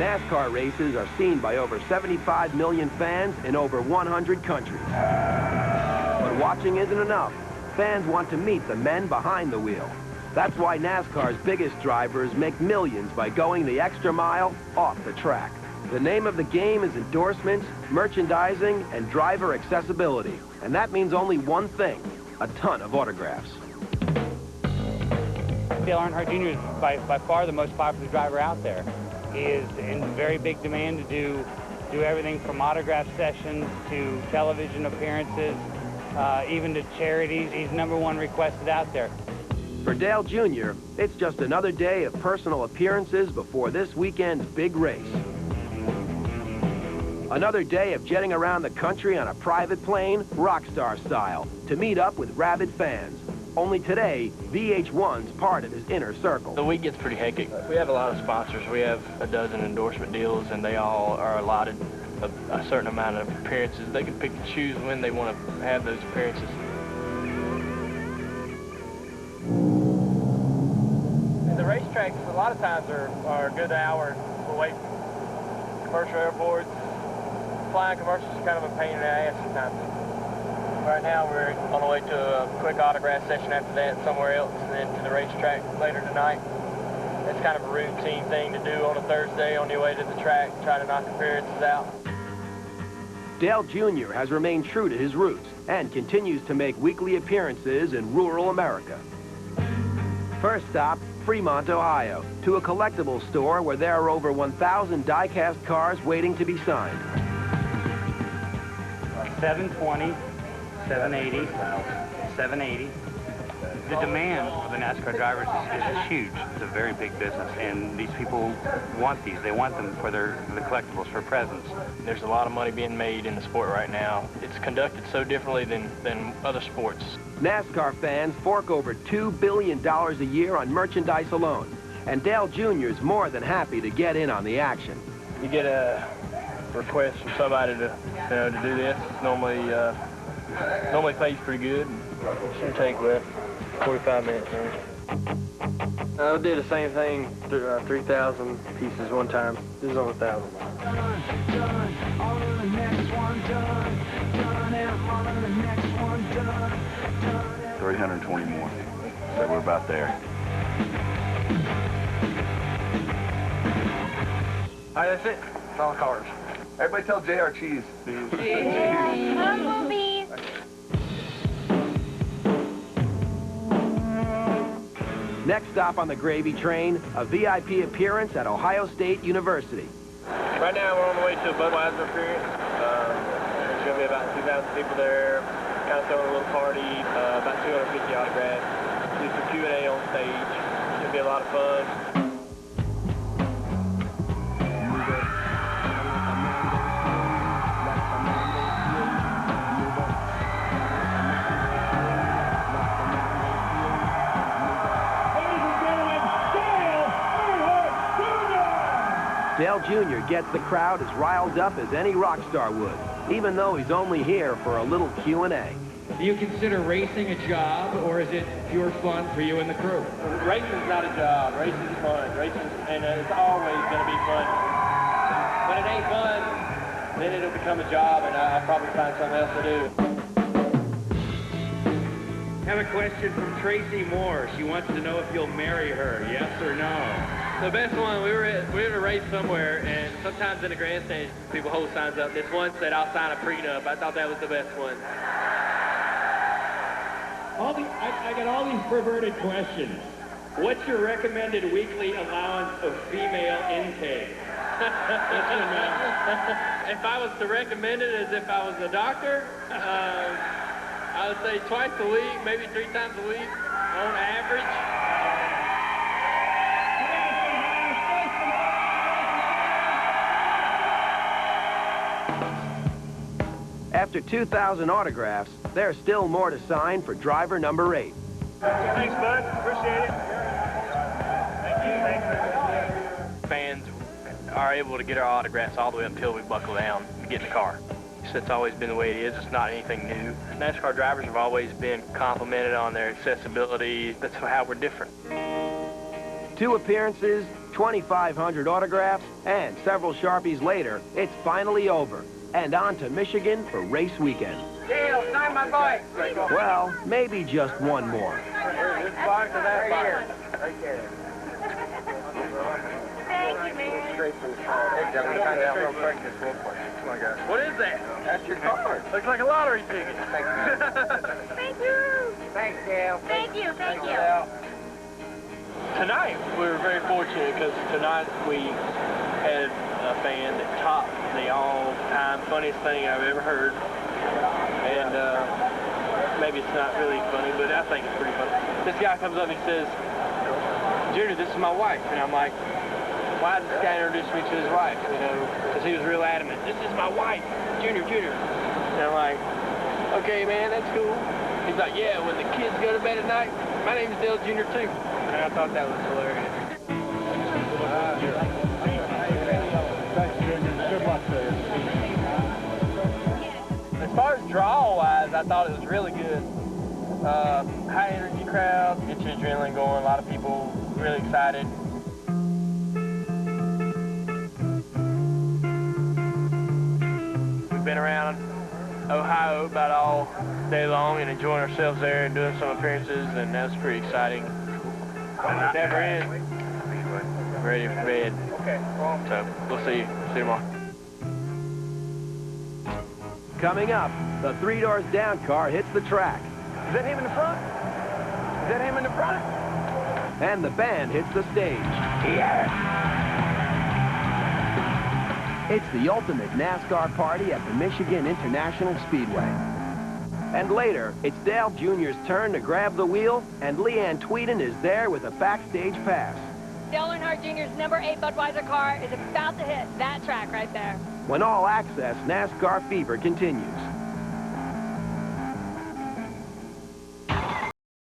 NASCAR races are seen by over 75 million fans in over 100 countries. But watching isn't enough. Fans want to meet the men behind the wheel. That's why NASCAR's biggest drivers make millions by going the extra mile off the track. The name of the game is endorsements, merchandising, and driver accessibility. And that means only one thing, a ton of autographs. Dale Earnhardt Jr. is by far the most popular driver out there. He is in very big demand to do everything from autograph sessions to television appearances, even to charities. He's #1 requested out there. For Dale Jr., it's just another day of personal appearances before this weekend's big race. Another day of jetting around the country on a private plane, rock star style, to meet up with rabid fans. Only today, VH1's part of his inner circle. The week gets pretty hectic. We have a lot of sponsors. We have a dozen endorsement deals, and they all are allotted a certain amount of appearances. They can pick and choose when they want to have those appearances. And the racetracks, a lot of times, are a good hour away from commercial airports. Flying commercials is kind of a pain in the ass sometimes. Right now, we're on the way to a quick autograph session after that somewhere else, and then to the racetrack later tonight. It's kind of a routine thing to do on a Thursday on your way to the track, try to knock appearances out. Dale Jr. has remained true to his roots and continues to make weekly appearances in rural America. First stop, Fremont, Ohio, to a collectibles store where there are over 1,000 die-cast cars waiting to be signed. 720, 780, 780. The demand for the NASCAR drivers is huge. It's a very big business, and these people want these. They want them for the collectibles, for presents. There's a lot of money being made in the sport right now. It's conducted so differently than other sports. NASCAR fans fork over $2 billion a year on merchandise alone, and Dale Jr. is more than happy to get in on the action. You get a request from somebody to do this. It's normally pays pretty good. It shouldn't take 45 minutes. I did the same thing, 3,000 pieces one time. This is on 1,000. 320 more. So we're about there. All right, that's it. That's all the cars. Everybody tell JR cheese. Bumblebees. Next stop on the gravy train, a VIP appearance at Ohio State University. Right now, we're on the way to a Budweiser appearance. There's going to be about 2,000 people there, kind of throwing a little party, about 250 autographs, do some Q&A on stage. Should be a lot of fun. Dale Jr. gets the crowd as riled up as any rock star would, even though he's only here for a little Q&A. Do you consider racing a job, or is it pure fun for you and the crew? Racing's not a job. Racing's fun. And it's always going to be fun. When it ain't fun, then it'll become a job, and I'll probably find something else to do. I have a question from Tracy Moore. She wants to know if you'll marry her, yes or no? The best one, we were at a race somewhere, and sometimes in the grandstand, people hold signs up. This one said, "I'll sign a prenup." I thought that was the best one. I got all these perverted questions. What's your recommended weekly allowance of female intake? If I was to recommend it as if I was a doctor, I would say twice a week, maybe 3 times a week on average. After 2,000 autographs, there's still more to sign for driver number 8. Thanks, bud. Appreciate it. Thank you. Fans are able to get our autographs all the way up until we buckle down and get in the car. So it's always been the way it is. It's not anything new. NASCAR drivers have always been complimented on their accessibility. That's how we're different. 2 appearances, 2,500 autographs, and several Sharpies later, it's finally over. And on to Michigan for race weekend. Dale, sign my bike. Well, maybe just one more. This box and that box. Right there. Thank you, man. What is that? That's your card. Looks like a lottery ticket. Thank you. Thanks, Dale. Thank you. Thank you. Tonight, we were very fortunate because tonight we had a fan that topped the all-time funniest thing I've ever heard. And maybe it's not really funny, but I think it's pretty funny. This guy comes up and he says, "Junior, this is my wife." And I'm like, why did this guy introduce me to his wife? You know, because he was real adamant. "This is my wife, Junior, Junior." And I'm like, "Okay, man, that's cool." He's like, "Yeah, when the kids go to bed at night, my name's Dale Junior too." And I thought that was hilarious. Thanks, Junior. Good luck to you. As far as draw-wise, I thought it was really good. High energy crowd, get your adrenaline going. A lot of people really excited. We've been around Ohio about all day long and enjoying ourselves there and doing some appearances, and that's pretty exciting. And it never ends. Ready for bed. So we'll see you tomorrow. Coming up, the 3 doors down car hits the track. Is that him in the front? Is that him in the front? And the band hits the stage. Yeah! It's the ultimate NASCAR party at the Michigan International Speedway. And later, it's Dale Jr.'s turn to grab the wheel, and Leeann Tweeden is there with a backstage pass. Dale Earnhardt Jr.'s number 8 Budweiser car is about to hit that track right there. When all access NASCAR fever continues.